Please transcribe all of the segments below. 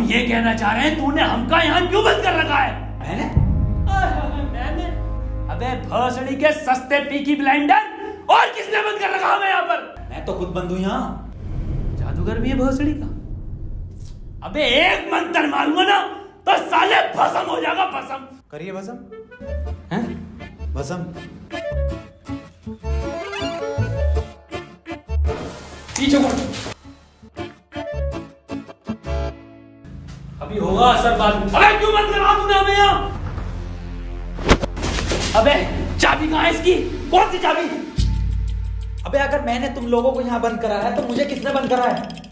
ये कहना चाह रहे हैं तूने हमका यहाँ क्यों बंद कर रखा है? मैंने? अबे भोसड़ी के सस्ते पीकी ब्लाइंडर, और किसने बंद कर रखा हमें यहाँ पर? मैं तो खुद बंद हूँ यहाँ। जादूगर भी है भोसड़ी का। अबे एक मंत्र मारूंगा ना तो साले भस्म हो जाएगा, भस्म। करिए भस्म। हैं? भस्म। पीछे मुड़। अभी होगा असर बाद में। अबे क्यों बंद करा तूने हमें यहाँ? अबे चाबी कहाँ है इसकी? कौन सी चाबी? अबे अगर मैंने तुम लोगों को यहाँ बंद करा है तो मुझे किसने बंद करा है?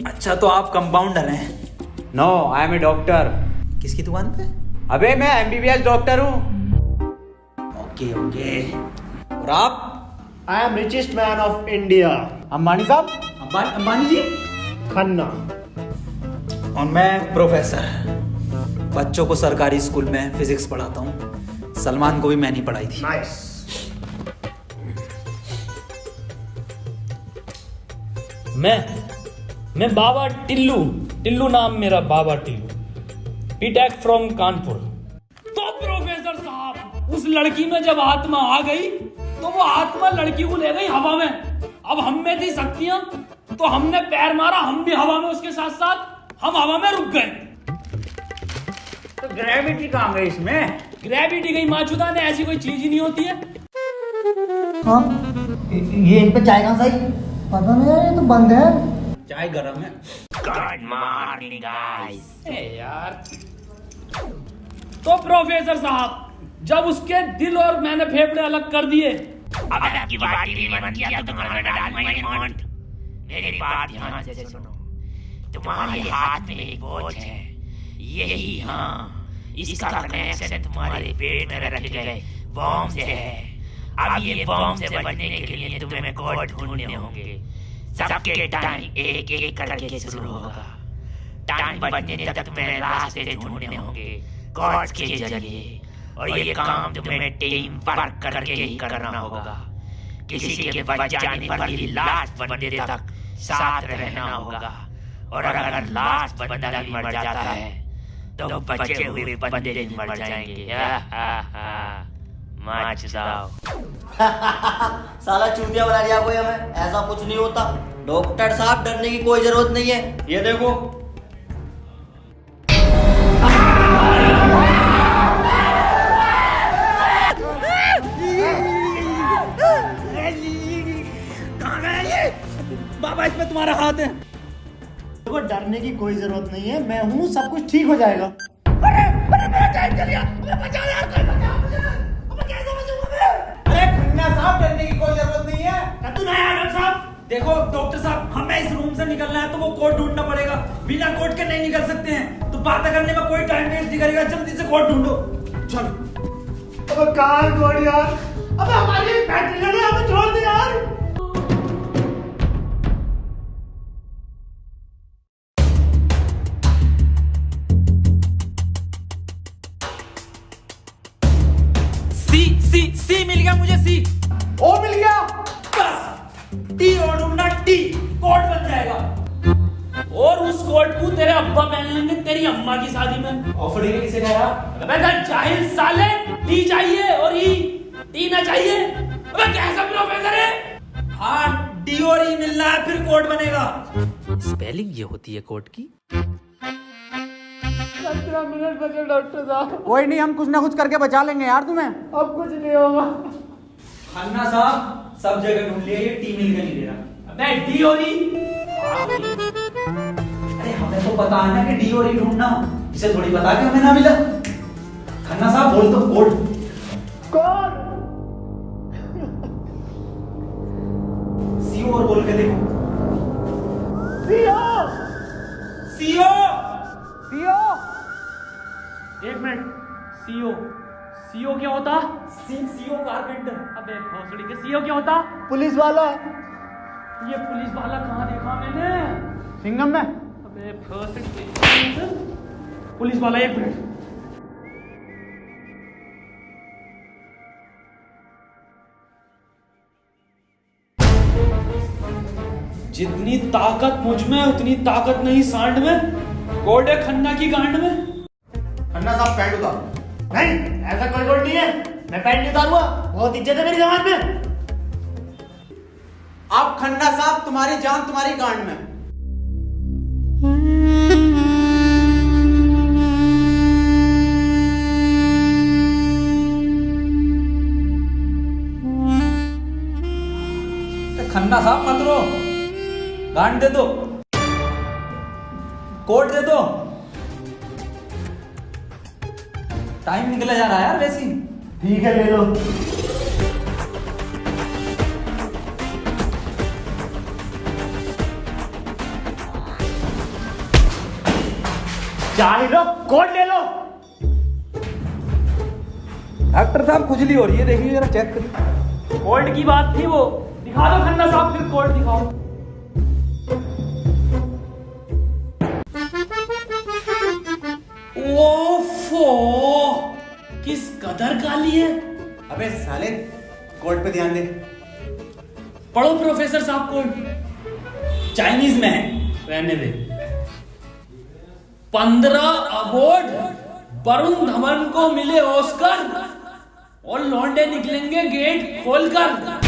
अच्छा तो आप कंपाउंडर हैं? No, I am a doctor. किसकी दुकान पे? अबे मैं एमबीबीएस डॉक्टर हूँ। Okay okay. और आप? I am richest man of India. Ambani साहब? अंबानी जी? खन्ना। और मैं प्रोफेसर, बच्चों को सरकारी स्कूल में फिजिक्स पढ़ाता हूँ। सलमान को भी मैंने ही पढ़ाई थी। नाइस। मैं बाबा टिल्लू नाम मेरा, बाबा टिल्लू, बीटेक फ्रॉम कानपुर। तो प्रोफेसर साहब, उस लड़की में जब आत्मा आ गई तो वो आत्मा लड़की को ले गई हवा में। अब हम में थी शक्तियां तो हमने पैर मारा, हम भी हवा में उसके साथ साथ, हम हवा में रुक गए। तो ग्रेविटी कहाँ गई इसमें? ग्रेविटी गई माचुदा ने, ऐसी कोई चीज ही नहीं होती है। हाँ, ये इन पे चाय कहाँ सही? पता नहीं यार, ये तो बंद है। चाय गरम है। Good morning guys. यार तो प्रोफेसर साहब, जब उसके दिल और मैंने फेफड़े अलग कर दिए, अब आपकी बाटी भी मन किया तो तुम्हारा डाल माय मॉन्ट। मेरी बात ध्यान से सुनो। तुम्हारे हाथ में एक वॉच है, यही, हाँ, इसका कनेक्शन तुम्हारे पेट में रखे गए बॉम्ब से है। अब ये बॉम्ब से बचने के लिए तुम्हें कोड ढूंढने होंगे। सबके टाइम एक एक करके शुरू होगा। टाइम बचने तक तुम्हें रास्ते ढूंढने होंगे कोड्स के जरिए, और ये काम तुम्हें टीम वर्क करके ही करना होगा। किसी के बच जाने पर भी लास्ट बंदे तक साथ रहना होगा, और अगर लास्ट बंदा भी मर जाता है तो बचे हुए बंदे भी मर जाएंगे। माच दाओ। साला चूतिया बना दिया कोई हमें। ऐसा कुछ नहीं होता डॉक्टर साहब, डरने की कोई जरूरत नहीं है। ये देखो, बाबा इसमें तुम्हारा हाथ है। देखो, डरने की कोई जरूरत नहीं है, मैं हूँ, सब कुछ ठीक हो जाएगा। अरे खन्ना साहब, डरने की कोई जरूरत नहीं है। तू नया डॉक्टर साहब। देखो डॉक्टर साहब, हमें इस रूम से निकलना है तो वो कोड ढूंढना पड़ेगा। बिना कोड के नहीं निकल सकते हैं। तो बातें करने में कोई टाइम वेस्ट नहीं करेगा, जल्दी से कोड ढूंढो। चलो। अब कहाँ छोड़ यार, अब हमारी फैक्ट्री है ना, हमें छोड़ दे यार। सी मिल गया मुझे, सी। ओ मिल गया। बस टी और ढूंढना, टी कोड बन जाएगा। और उस कोट को तेरे अब्बा पहन लेंगे तेरी अम्मा की शादी में। ऑफर ही किसे कहा? अबे जाहिल साले, टी चाहिए और ई, टी ना चाहिए। अबे कैसा प्रोफेसर है? हाँ, डी और ई मिलना है, फिर कोड बनेगा। स्पेलिंग ये होती है कोड की। 15 मिनट बचे डॉक्टर साहब। कोई नहीं, हम कुछ ना कुछ करके बचा लेंगे यार तुम्हें। अब कुछ नहीं होगा। खन्ना साहब, सब जगह ढूंढ लिया, ये टी मिल के नहीं दे रहा। अबे डी और ई? अरे हमें तो पता है ना कि डी और ई ढूंढना, इसे थोड़ी पता कि हमें ना मिला। खन्ना साहब बोल तो कोड। कौन? सीओ और बोल के देखो। सीओ। सीओ। सीओ। एक मिनट, सीओ, सीओ क्या होता? CO carpenter. अबे भोसड़ी के सीओ क्या होता? पुलिस वाला। ये पुलिस वाला कहाँ देखा मैंने? सिंघम में। अबे भोसड़ी, पुलिस वाला, एक मिनट। जितनी ताकत मुझ में उतनी ताकत नहीं सांड में, कोडे खन्ना की गांड में। खन्ना साहब पैंट उतारो। नहीं, ऐसा कोई कोड नहीं है, मैं पैंट नहीं उतारूंगा, बहुत इज्जत है मेरी समाज में। अब खन्ना साहब तुम्हारी जान तुम्हारी गांड में। खन्ना साहब मत रो, गांड दे दो, कोट दे दो। टाइम निकला जा रहा है यार वैसी। ठीक है, ले लो। चाय लो, कोट ले लो। डॉक्टर साहब खुजली हो रही है, देखिए जरा चेक करिए। कोल्ड की बात थी वो, दिखा दो खन्ना साहब, फिर कोल्ड दिखाओ। ओफो, किस कदर काली है। अबे साले, कोर्ट पे ध्यान दे। पढ़ो प्रोफेसर साहब कोल्ड। चाइनीज में है, रहने दे। 15 अवार्ड वरुण धवन को मिले ऑस्कर, और लौंडे निकलेंगे गेट खोलकर।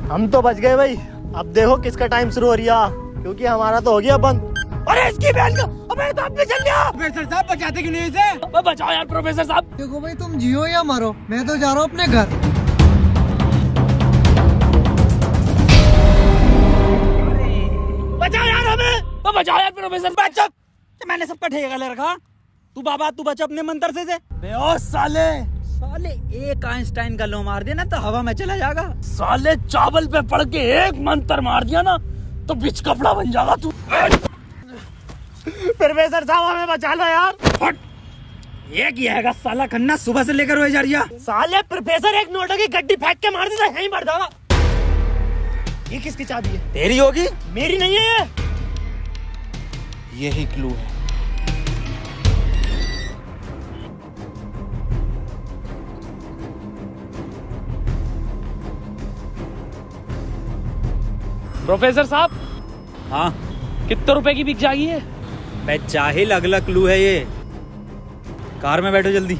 हम तो बच गए भाई। अब देखो किसका टाइम शुरू हो रहा, क्योंकि हमारा तो हो गया बंद। अरे इसकी बहन का, अबे तो आपने चल लिया। प्रोफेसर साहब बचाते क्यों नहीं इसे? बचाओ यार प्रोफेसर साहब। देखो भाई, तुम जियो या मरो, मैं तो जा रहा हूँ अपने घर। बचाओ यार हमें, बचाओ यार प्रोफेसर। बचा। मैंने सबका ठेका ले रखा। तू बाबा तू बचा अपने मंत्र से। बेहोश साले एक आइंस्टाइन का लो मार देना तो हवा में चला जाएगा। साले चावल पे पड़ के एक मंत्र मार दिया ना तो बिच कपड़ा बन जाएगा तू। प्रोफेसर साहब हमें बचा लो यार। ये किया है साला खन्ना, सुबह से लेकर रोए जा रही है। साले प्रोफेसर एक नोटों की गड्डी फेंक के मार देता, यहीं मर जाएगा। ये किसकी चाबी है? तेरी होगी, मेरी नहीं है ये। यही क्लू है। प्रोफेसर साहब, हाँ कितने रुपए की बिक जाएगी ये? बे जाहिल, अगला क्लू है ये। कार में बैठो जल्दी।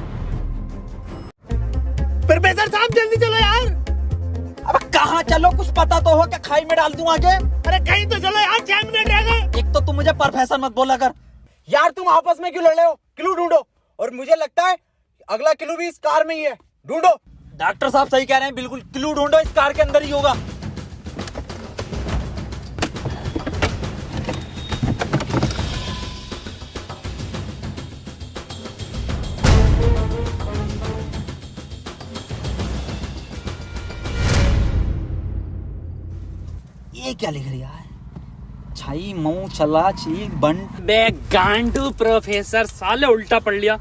प्रोफेसर साहब जल्दी चलो यार। अब कहाँ चलो, कुछ पता तो हो, क्या खाई में डाल दूं आगे? अरे कहीं तो चलो यार, 6 मिनट रह गए। एक तो तुम मुझे प्रोफेसर मत बोला कर। यार तुम आपस में क्यों लड़ रहे हो? क्लू ढूंढो। और मुझे लगता है अगला क्लू भी इस कार में ही है, ढूंढो। डॉक्टर साहब सही कह रहे हैं, बिल्कुल क्लू ढूंढो, इस कार के अंदर ही होगा। ये क्या लिख रहा है? छाई मऊ चला चीक बंट। बे गांडू प्रोफेसर, साले उल्टा पढ़ लिया।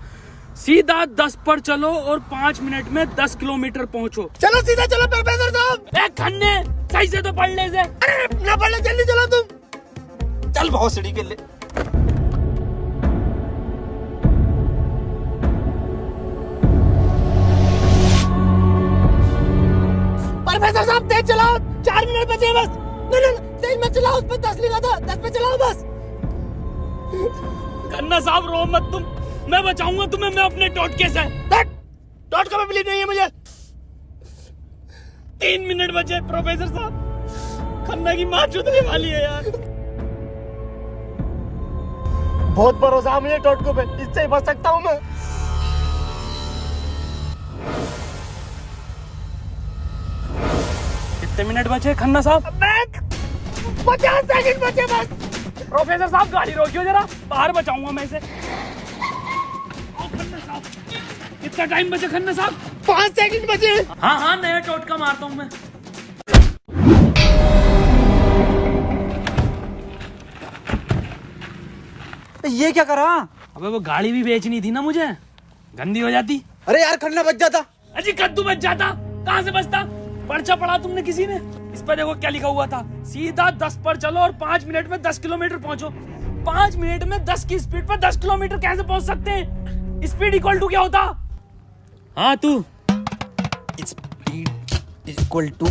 सीधा 10 पर चलो और 5 मिनट में 10 किलोमीटर पहुंचो। चलो सीधा चलो प्रोफेसर साहब। ए खन्ने, सही से तो पढ़ ले से। अरे ना पढ़ ले, जल्दी चलो तुम। चल बहुत सीढ़ी के ले। प्रोफेसर साहब तेज चलाओ, 4 मिनट बचे बस। नहीं तेज मत चलाओ, उस पर 10 लिखा था, 10 पे चलाओ बस। खन्ना साहब रो मत तुम, मैं बचाऊंगा तुम्हें, मैं अपने टोटके से। डॉट का बिलीव नहीं है मुझे। 3 मिनट बचे प्रोफेसर साहब, खन्ना की माँ चुदने वाली है यार। बहुत भरोसा है मुझे टोटको पे, इससे ही बच सकता हूँ मैं। कितने मिनट बचे खन्ना साहब? 50 सेकंड बचे बस। प्रोफेसर साहब गाड़ी रोकियो जरा, बाहर बचाऊंगा मैं इसे। खन्ना साहब, कितना टाइम बचे खन्ना साहब? 5 सेकंड बचे। हाँ हाँ, नया टोटका मारता हूँ मैं। तो ये क्या करा? अबे वो गाड़ी भी बेचनी थी ना मुझे, गंदी हो जाती। अरे यार खन्ना बच जाता। अजी कद्दू बच जाता, कहाँ से बचता? पर्चा पढ़ा तुमने किसी ने? इस पर देखो क्या लिखा हुआ था, सीधा 10 पर चलो और 5 मिनट में 10 किलोमीटर पहुंचो। 5 मिनट में 10 की स्पीड पर 10 किलोमीटर कैसे पहुंच सकते हैं? स्पीड इक्वल टू क्या होता? हाँ तू। Speed is equal to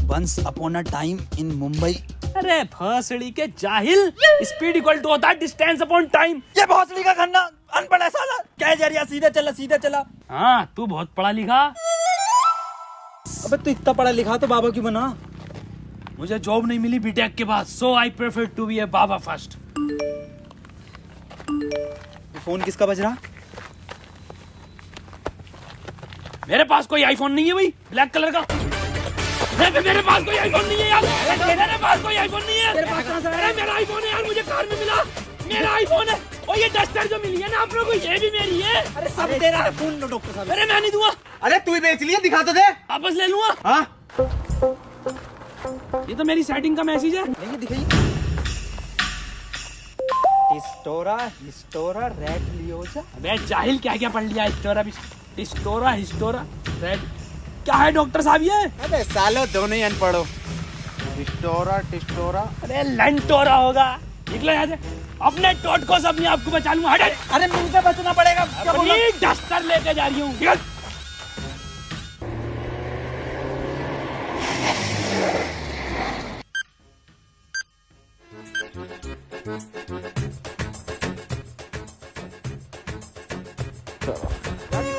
once upon a time in Mumbai। अरे भोसड़ी के जाहिल, स्पीड इक्वल टू होता है डिस्टेंस अपॉन टाइम। ये भोसड़ी का खन्ना अनपढ़ है साला, क्या जरिया, सीधा चला सीधा चला। हाँ तू बहुत पढ़ा लिखा। अबे तू इतना पढ़ा लिखा तो बाबा क्यों बना? मुझे जॉब नहीं मिली बीटेक के बाद, so I prefer to be a baba first. Phone किसका बज रहा? मेरे पास कोई आईफोन नहीं है भाई, ब्लैक कलर का। मेरे पास कोई आईफोन नहीं है यार, मेरे पास कोई आईफोन नहीं है। तेरे पास कहाँ से अरे मेरा आईफोन है यार, मुझे कार में मिला, मेरा आईफोन है। और ये डस्टर जो मिली है ना आप लोगों को, ये भी मेरी है। अरे सब तेरा है, फोन लो डॉक्टर साहब। अरे मैं नहीं दूंगा, अरे तू ही बेच लिया, दिखा तो दे। वापस ले लूंगा। हाँ ये तो मेरी सेटिंग का मैसेज है। नहीं दिखाइए। हिस्टोरा रेड लियोजा। अबे जाहिल क्या क्या पढ़ लिया? हिस्टोरा रेड क्या है डॉक्टर साहब ये? अबे सालो दोनों ही अनपढ़ हो। टिस्टोरा। अरे लंटोरा होगा। निकलो यहाँ से, अपने टोटको से अपने आप को बचा लूंगा। हट। अरे मुंह से बचना पड़ेगा। अपनी डस्टर लेके जा रही हूँ।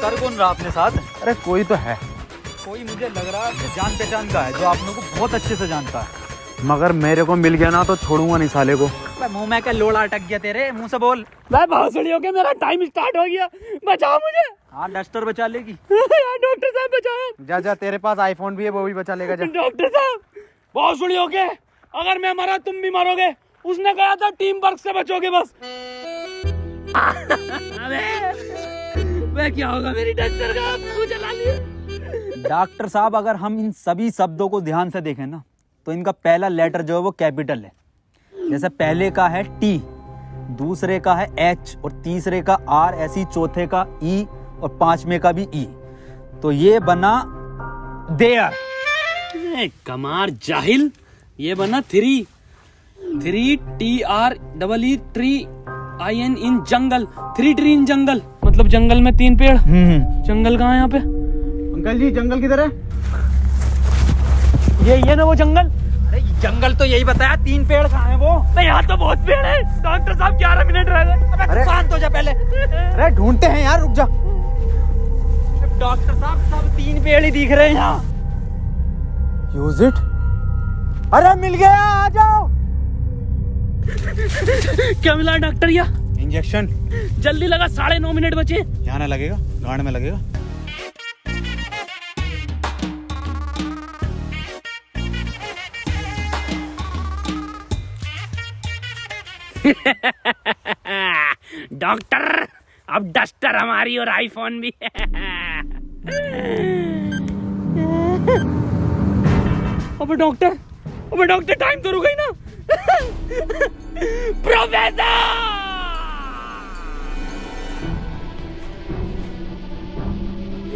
कर कौन रहा अपने साथ? अरे कोई तो है, कोई मुझे लग रहा है कि जान पहचान का है, जो आप लोगों को बहुत अच्छे से जानता है। मगर मेरे को मिल गया ना तो छोड़ूंगा नहीं साले को। मुंह में क्या लोड़ा अटक गया तेरे मुंह से बोल। मैं भोसड़ी हो गया, मेरा टाइम स्टार्ट हो गया, बचाओ मुझे। हाँ डस्टर बचा लेगी। डॉक्टर साहब बचाओ। जा तेरे पास आईफोन भी है, वो भी बचा लेगा। जा डॉक्टर साहब भोसड़ी हो गए, अगर मैं मरा तुम भी मरोगे। उसने कहा था टीम वर्क से बचोगे बस। मैं क्या होगा मेरी डस्टर का? आपको जला लिया। डॉक्टर साहब अगर हम इन सभी शब्दों को ध्यान से देखें ना, तो इनका पहला लेटर जो है वो कैपिटल है। जैसे पहले का है टी, दूसरे का है एच और तीसरे का आर, ऐसी चौथे का ई और पांचवें का भी ई। तो ये बना देयर। कमार जाहिल, ये बना three TREE tree IN in jungle. 3 tree in jungle, मतलब जंगल में 3 पेड़। जंगल कहाँ है यहाँ पे? अंकल जी जंगल किधर है? ये ना वो जंगल। अरे जंगल तो यही बताया, 3 पेड़ कहाँ हैं वो? नहीं यहाँ तो बहुत पेड़ है। डॉक्टर साहब 11 मिनट रह गए। अरे शांत हो जा पहले। अरे ढूंढते हैं यार, रुक जा। डॉक्टर साहब सब 3 पेड़ ही दिख रहे हैं यहाँ। Use it. अरे मिल गया, आ जाओ। क्या मिला डॉक्टर? या इंजेक्शन। जल्दी लगा, 9.5 मिनट बचे। यहाँ ना लगेगा, गांड में लगेगा। डॉक्टर अब डस्टर हमारी और आईफोन भी। अबे डॉक्टर टाइम तो रुक गई ना। प्रोफेसर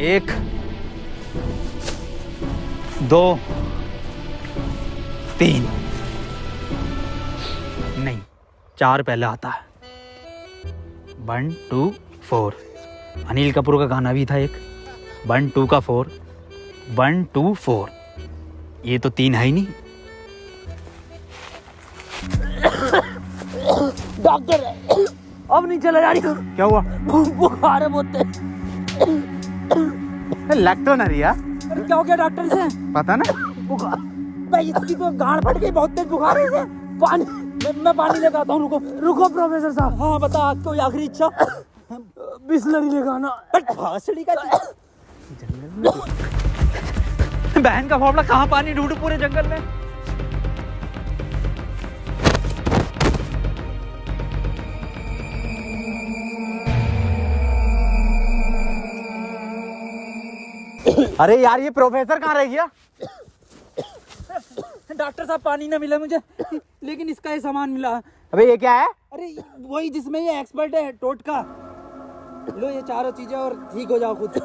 1 2 3 नहीं 4 पहले आता है। 1 2 4। अनिल कपूर का गाना भी था एक, 1 2 का 4, 1 2 4। ये तो 3 है ही नहीं। डॉक्टर अब नहीं चला जा रही। क्या हुआ? बुखार है बहुत। लग तो ना रही यार। अरे क्या हो गया डॉक्टर से? पता ना। बुखार भाई, इसकी तो गांड फट गई, बहुत तेज बुखार है इसे। पानी मैं पानी लेकर आता हूँ। रुको प्रोफेसर साहब। हाँ बता, आज कोई आखिरी इच्छा? बिस्लरी लेकर आना। भासड़ी का बहन का फावड़ा, कहाँ पानी ढूंढू पूरे जंगल में? अरे यार ये प्रोफेसर कहाँ रह गया? डॉक्टर साहब पानी ना मिला मुझे, लेकिन इसका ये सामान मिला। अबे ये क्या है? अरे वही जिसमें ये एक्सपर्ट है टोटका। लो ये चारों चीजें और ठीक हो जाओ खुद।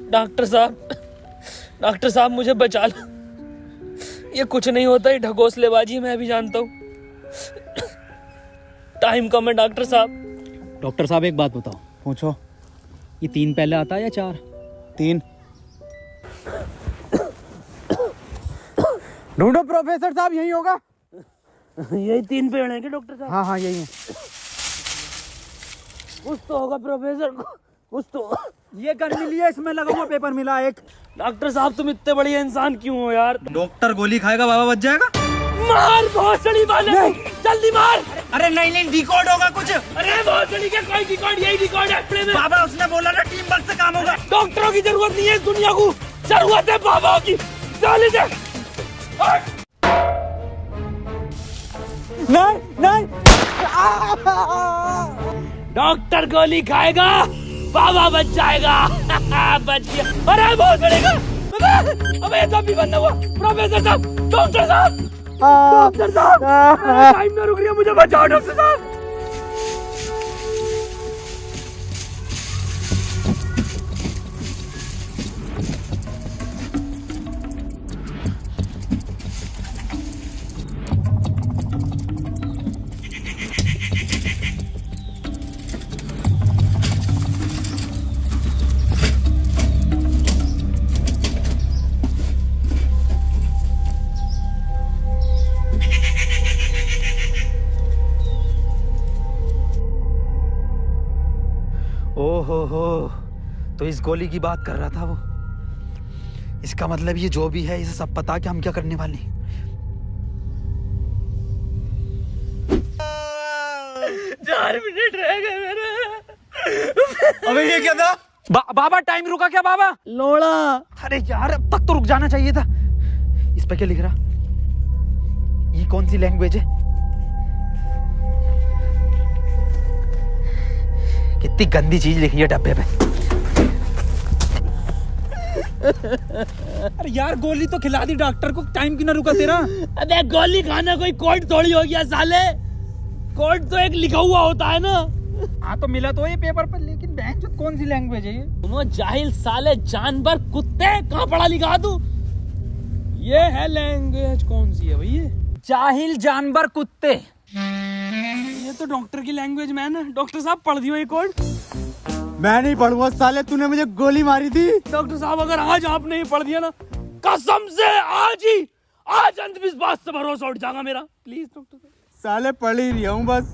डॉक्टर साहब मुझे बचा लो। ये कुछ नहीं होता, ये ढकोसलेबाजी मैं भी जानता हूँ। टाइम कम है डॉक्टर साहब। डॉक्टर साहब एक बात बताओ, पूछो, ये 3 पहले आता है या 4? 3। ढूंढो प्रोफेसर साहब, यही होगा। यही 3 पेड़ हैं क्या डॉक्टर साहब? हाँ यही है। कुछ तो होगा प्रोफेसर, कुछ तो। ये गन मिली है, इसमें लगा हुआ पेपर मिला एक। डॉक्टर साहब तुम इतने बढ़िया इंसान क्यों हो यार? डॉक्टर गोली खाएगा, बाबा बच जाएगा। मार भोसड़ी वाले, जल्दी मार। अरे नहीं डिकोड होगा कुछ। अरे भोसड़ी का कोई डिकोड, यही डिकोड है अपने में। बाबा उसने बोला ना टीम वर्क से काम होगा। डॉक्टरों की जरूरत नहीं है इस दुनिया को, जरूरत है बाबाओं की। चल इधर। नहीं डॉक्टर गोली खाएगा, बाबा बच जाएगा। बच गया। अरे बहुत बड़ेगा। अबे ये तो अभी बंद हुआ। प्रोफेसर साहब, डॉक्टर साहब, डॉक्टर साहब, टाइम ना रुक रही है, मुझे बचाओ डॉक्टर साहब। ओहो, तो इस गोली की बात कर रहा था वो। इसका मतलब ये जो भी है, इसे सब पता कि हम क्या करने वाले हैं। 4 मिनट रह गए मेरे। अबे ये क्या था? बाबा टाइम रुका क्या बाबा? लोड़ा। अरे यार अब तक तो रुक जाना चाहिए था। इस पे क्या लिख रहा? ये कौन सी लैंग्वेज है? कितनी गंदी चीज लिखी है डब्बे पे। अरे यार गोली तो खिला दी डॉक्टर को, टाइम क्यों ना रुका तेरा? अबे गोली खाना कोई कोड थोड़ी हो गया साले। कोड तो एक लिखा हुआ होता है ना। हाँ तो मिला तो ये पेपर पर, लेकिन बहन जो कौन सी लैंग्वेज है ये? तुम जाहिल साले, जानवर कुत्ते, कहाँ पढ़ा लिखा तू? ये है लैंग्वेज कौन सी है भैया? जाहिल जानवर कुत्ते। ये तो डॉक्टर की लैंग्वेज मैन है। डॉक्टर साहब पढ़ दियो ये कोड। मैं नहीं पढ़ूंगा साले, तूने मुझे गोली मारी थी। डॉक्टर साहब अगर आज आपने ये पढ़ दिया ना, कसम से आज अंधविश्वास से भरोसा उठ जाएगा मेरा। प्लीज डॉक्टर साहब। साले पढ़ ही रहा हूँ बस।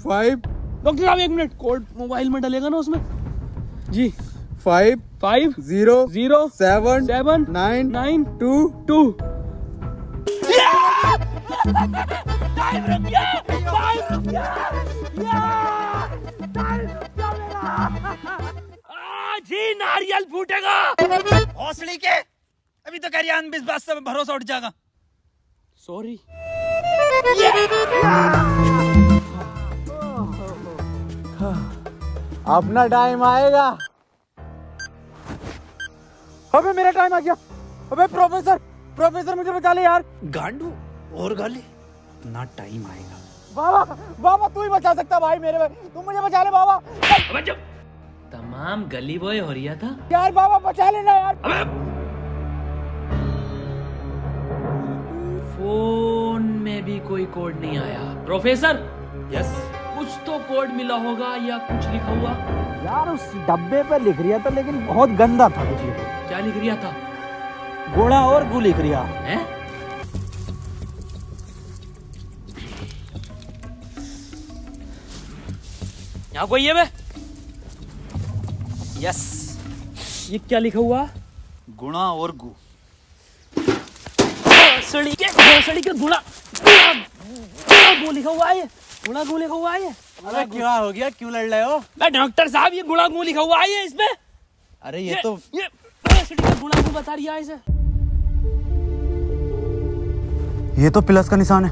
5 डॉक्टर साहब 1 मिनट, कोड मोबाइल में डलेगा ना उसमें? जी 5 5 0 0 7 7 9 9 2 2। टाइम रुक गया, टाइम रुक गया, टाइम रुक गया मेरा। आज ही नारियल फूटेगा। हौसली के, अभी तो कह रही अंधविश्वास से भरोसा उठ जाएगा। सॉरी। अपना टाइम आएगा। अबे मेरा टाइम आ गया। अबे प्रोफेसर मुझे बचा ले यार। गांडू और गाली, ना टाइम आएगा। बाबा तू ही बचा सकता भाई मेरे, तुम मुझे बचा ले बाबा। अबे जब तमाम गली बॉय हो रहा था यार बाबा बचा लेना यार। अबे फोन में भी कोई कोड नहीं आया। प्रोफेसर यस, कुछ तो कोड मिला होगा या कुछ लिखा हुआ? यार उस डब्बे पे लिख रिया था, लेकिन बहुत गंदा था कुछ लिखा। क्या लिख रिया था? गोड़ा और गु लिख रिया है। यहाँ कोई है बे? यस, ये क्या लिखा हुआ? गुणा और गु। भोसड़ी के गुणा गु लिखा हुआ है। गुणा गु लिखा हुआ है। अबे क्या हो गया, क्यों लड़ रहे हो? डॉक्टर साहब ये गुणा गु लिखा हुआ है इसमें। अरे ये तो भोसड़ी का गुणा गु बता रही है इसे। ये तो प्लस का निशान है,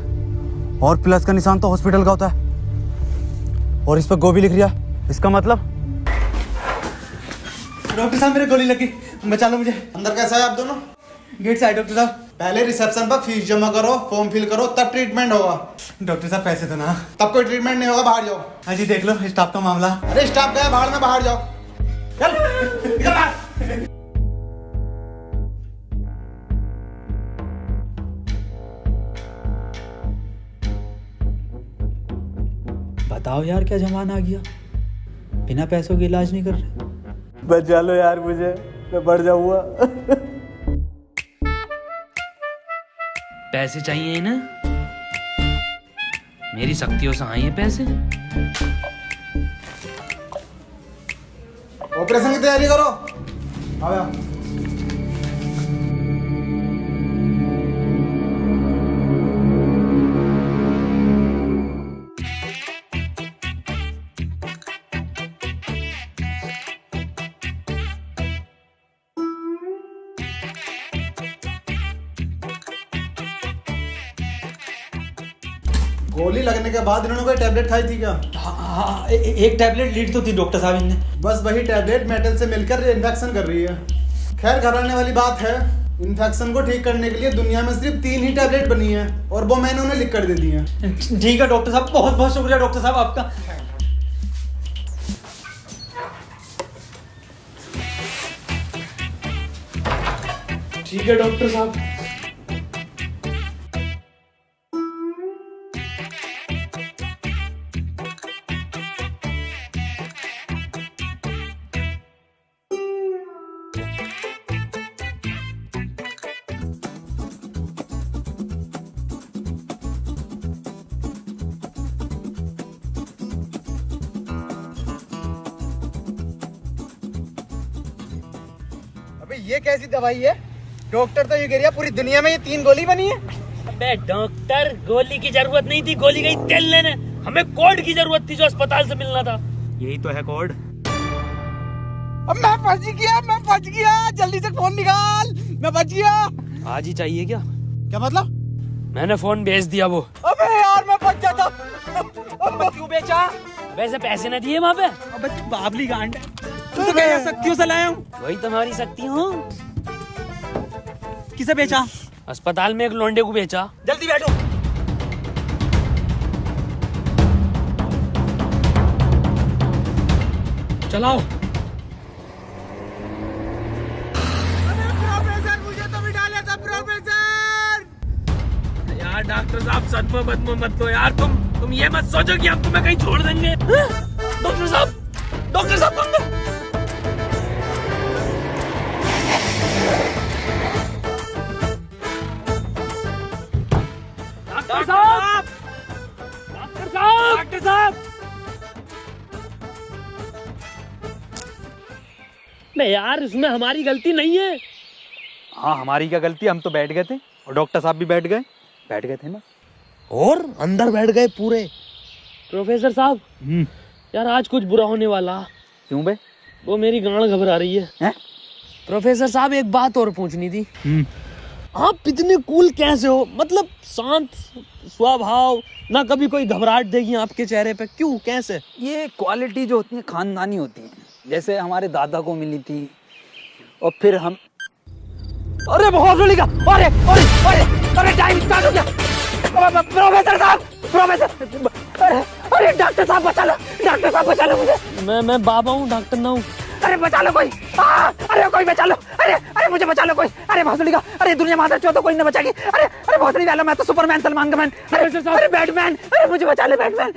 और प्लस का निशान तो हॉस्पिटल का होता है, और इस पर गो भी लिख रिया। इसका मतलब? डॉक्टर साहब मेरे गोली लगी, बचा लो मुझे। अंदर कैसा है आप दोनों? गेट से आए डॉक्टर साहब। पहले रिसेप्शन पर फीस जमा करो, फॉर्म फिल करो, तब ट्रीटमेंट होगा। डॉक्टर साहब पैसे तो ना। तब कोई ट्रीटमेंट नहीं होगा, बाहर जाओ। हाँ जी देख लो स्टाफ का मामला। अरे स्टाफ गया बाहर में, बाहर जाओ। चल निकल बाहर। बताओ यार क्या जमाना आ गया, बिना पैसों के इलाज नहीं कर रहे। बचा लो यार मुझे, मैं बढ़ जाऊंगा। पैसे चाहिए ना? मेरी शक्तियों से आए हैं पैसे। ऑपरेशन की तैयारी करो। आओ यार। गोली लगने के बाद इन्होंने कोई टैबलेट खाई थी क्या? हाँ, एक टैबलेट लीड तो थी डॉक्टर साहब इनने। बस वही टैबलेट मेटल से मिलकर इन्फेक्शन कर रही है। खैर घबराने वाली बात है, इन्फेक्शन को ठीक करने के लिए दुनिया में सिर्फ 3 ही टैबलेट बनी है और वो मैंने उन्हें लिख कर दे दी है। ठीक है डॉक्टर साहब, बहुत बहुत शुक्रिया डॉक्टर साहब आपका। ठीक है डॉक्टर साहब। अबे ये कैसी दवाई है? डॉक्टर तो ये कह रहा पूरी दुनिया में ये 3 गोली बनी है। अबे डॉक्टर, गोली की जरूरत नहीं थी, गोली गई तेल लेने। हमें कोड की जरूरत थी जो अस्पताल से मिलना था। यही तो है कोड। अब मैं फंस गया, जल्दी से फोन निकाल, मैं बच गया। आज ही चाहिए क्या? क्या मतलब? मैंने फोन भेज दिया वो। अबे यार मैं बच जाता। अब क्यों बेचा? वैसे पैसे न दिए वहाँ पे। अबे तू बाबली गांड है, तू तो क्या शक्तियों से लाया हूँ। वही तुम्हारी शक्ति हूँ। किसे बेचा? अस्पताल में एक लोंडे को बेचा। जल्दी बैठो। चलाओ। प्रोफेसर मुझे तो बिठा लेता प्रोफेसर। यार डॉक्टर साहब सदमा बदमा मत लो यार, तुम ये मत सोचो कि अब तुम्हें कहीं छोड़ देंगे। डॉक्टर साहब डॉक्टर साहब। नहीं यार, इसमें हमारी गलती नहीं है। हाँ हमारी क्या गलती, हम तो बैठ गए थे और डॉक्टर साहब भी बैठ गए थे ना। और अंदर बैठ गए पूरे। प्रोफेसर साहब, यार आज कुछ बुरा होने वाला। क्यों बे? वो मेरी गांड घबरा रही है। हैं? प्रोफेसर साहब एक बात और पूछनी थी। आप इतने कूल कैसे हो? मतलब शांत स्वभाव, ना कभी कोई घबराहट देगी आपके चेहरे पे, क्यों कैसे? ये क्वालिटी जो होती है खानदानी होती है, जैसे हमारे दादा को मिली थी और फिर हम। अरे बहुत जल्दी का, अरे टाइम स्टार्ट हो गया। प्रोफेसर साहब, अरे डॉक्टर साहब बचा लो मुझे। मैं बाबा हूँ, डॉक्टर ना हूँ। अरे बचा लो कोई, अरे कोई बचा लो, अरे मुझे बचा लो कोई। अरे भोसड़ी का, अरे दुनिया माता चो तो कोई न बचाएगी। अरे भोसड़ी वाला, मैं तो सुपरमैन, सलमान का मैन, अरे बैटमैन, अरे मुझे बचा ले बैटमैन।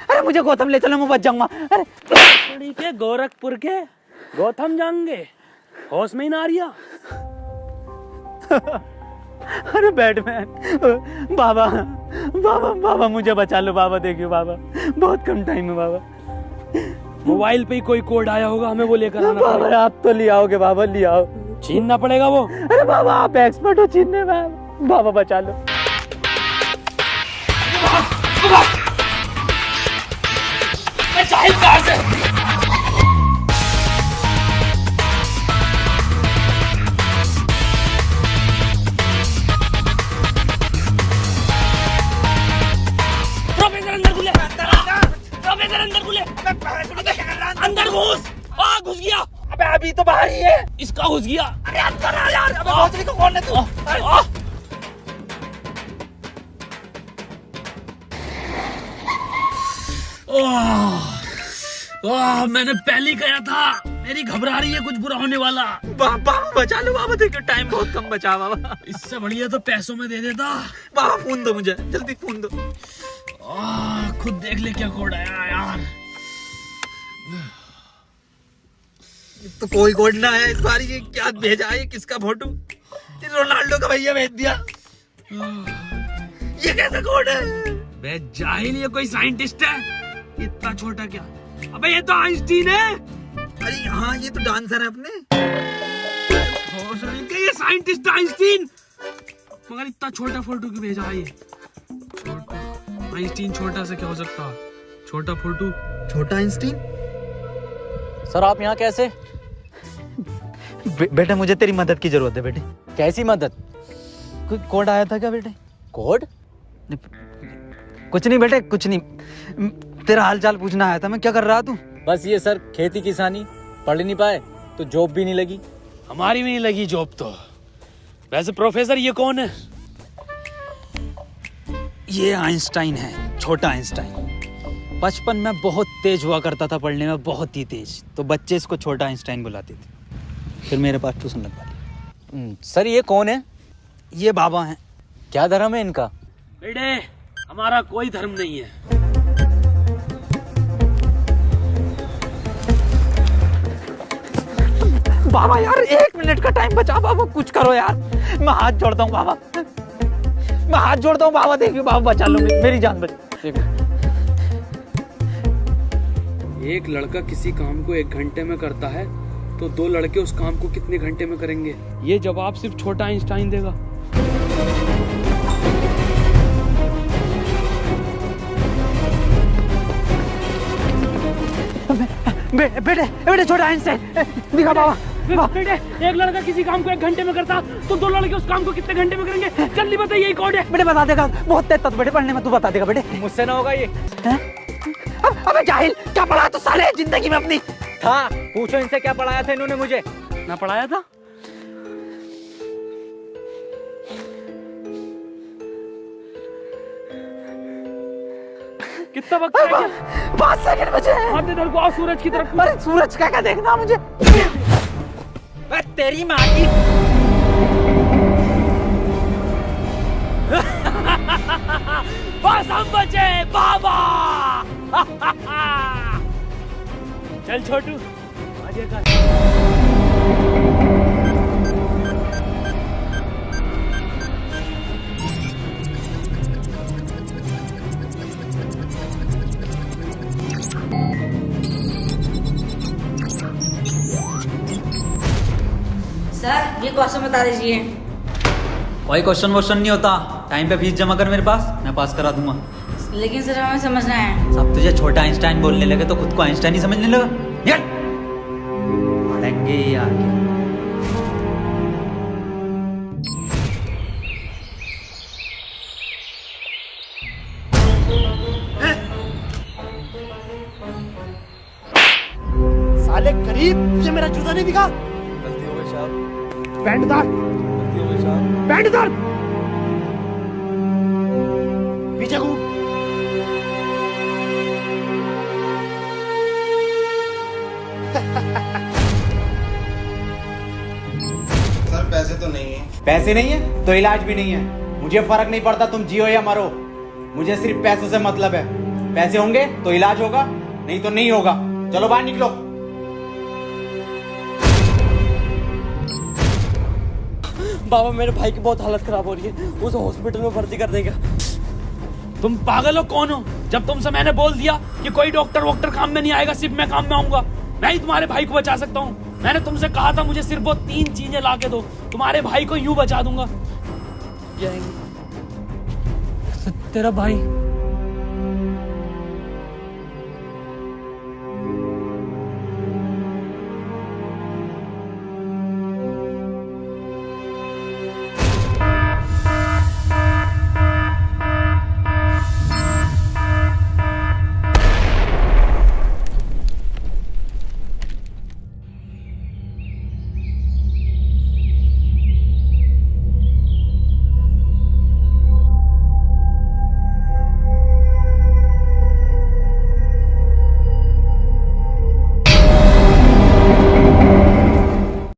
अरे मुझे गौतम ले चलो, मैं बच जाऊंगा। अरे के गोरखपुर के गौतम जाएंगे, होश में ही ना आ रिया। अरे बैटमैन, बाबा मुझे बचा लो बाबा, देखियो बाबा बहुत कम टाइम है बाबा। मोबाइल पे ही कोई कोड आया होगा, हमें वो लेकर आना बाबा पड़ेगा। आप तो ले आओगे बाबा, ले आओ। छीनना पड़ेगा वो। अरे बाबा आप एक्सपर्ट हो छीनने में, बाबा बचा लो। प्रोफेसर अंदर खुले। घुस गया। अरे अंदर आ यार, अबे भोसड़ी को कौन है तू? मैंने पहले ही कहा था, मेरी घबरा रही है कुछ बुरा होने वाला। बाबा बचा लो बाबा, देखो टाइम बहुत कम बचा बाबा। इससे बढ़िया तो पैसों में दे देता। बाबा फोन दो मुझे, जल्दी फोन दो। खुद देख ले क्या कोड आया यार। तो कोई कोड ना है इस बार। ये क्या भेजा है, किसका फोटो? रोनाल्डो का भैया भेज दिया। ये कैसा कोड है? बे जाहिल, ये कोई साइंटिस्ट है? इतना छोटा क्या? अबे ये तो आइंस्टीन है। अरे हाँ, ये तो डांसर है अपने। ये साइंटिस्ट आइंस्टीन, मगर इतना छोटा फोटो क्यों भेजा है ये? छोटा आइंस्टीन, छोटा से क्या हो सकता? छोटा फोटो, छोटा आइंस्टीन। सर आप यहाँ कैसे? बेटा मुझे तेरी मदद की जरूरत है बेटे। कैसी मदद? कोई कोड आया था क्या बेटे? कोड? कुछ नहीं बेटे, कुछ नहीं। तेरा हाल चाल पूछना आया था मैं। क्या कर रहा तू? बस ये सर, खेती किसानी। पढ़ नहीं पाए तो जॉब भी नहीं लगी। हमारी भी नहीं लगी जॉब तो। वैसे प्रोफेसर ये कौन है? ये आइंस्टाइन है, छोटा आइंस्टाइन। बचपन में बहुत तेज हुआ करता था पढ़ने में, बहुत ही तेज। तो बच्चे इसको छोटा आइंस्टाइन बुलाते थे। फिर मेरे पास ट्यूशन लगवा दी। सर ये कौन है? ये बाबा हैं। क्या धर्म है इनका? बेटे हमारा कोई धर्म नहीं है। बाबा यार 1 मिनट का टाइम बचा बाबा, कुछ करो यार। मैं हाथ जोड़ता हूँ बाबा, मैं हाथ जोड़ता हूँ बाबा। देखिए बाबा बचा लो, मेरी जान बचा। एक लड़का किसी काम को 1 घंटे में करता है तो 2 लड़के उस काम को कितने घंटे में करेंगे? ये जवाब सिर्फ छोटा आइंस्टाइन देगा। बेटे छोटा आइंस्टाइन दिखा बाबा। बेटे एक लड़का किसी काम को 1 घंटे में करता तो 2 लड़के उस काम को कितने घंटे में करेंगे? जल्दी बताइए, यही कोड है। बेटे बता देगा, बहुत तेज था बेटे पढ़ने में, तू बता देगा बेटे। मुझसे ना होगा ये। अबे जाहिल, क्या पढ़ा तो साले जिंदगी में अपनी? था, पूछो इनसे क्या पढ़ाया था इन्होंने मुझे। ना पढ़ाया था? कितना वक्त है? 5 सेकंड बचे हैं। हाथ इधर को आओ, सूरज की तरफ। अरे सूरज क्या देखना मुझे? तेरी माँ की। बस हम बचे बाबा। चल छोटू आगे कर। सर ये क्वेश्चन बता दीजिए। कोई क्वेश्चन वोश्चन नहीं होता। टाइम पे फीस जमा कर मेरे पास, मैं पास करा दूंगा। लेकिन सर हमें समझना है। सब तुझे छोटा आइंस्टाइन बोलने लगे तो खुद को आइंस्टाइन ही समझने लगा। यार पढ़ेंगे ही आगे। साले गरीब, ये मेरा जूता नहीं दिखा। गलती हो गई साहब। पैंट उतार। गलती हो गई साहब। पैंट उतार। पीछे घूम। सर पैसे तो नहीं है। पैसे नहीं है तो इलाज भी नहीं है। मुझे फर्क नहीं पड़ता तुम जियो या मरो, मुझे सिर्फ पैसों से मतलब है। पैसे होंगे तो इलाज होगा, नहीं तो नहीं होगा। चलो बाहर निकलो। बाबा मेरे भाई की बहुत हालत खराब हो रही है, उसे हॉस्पिटल में भर्ती कर देगा। तुम पागल हो? कौन हो? जब तुमसे मैंने बोल दिया कि कोई डॉक्टर वॉक्टर काम में नहीं आएगा, सिर्फ मैं काम में आऊंगा। मैं ही तुम्हारे भाई को बचा सकता हूँ। मैंने तुमसे कहा था मुझे सिर्फ वो 3 चीजें ला के दो, तुम्हारे भाई को यूं बचा दूंगा। तेरा भाई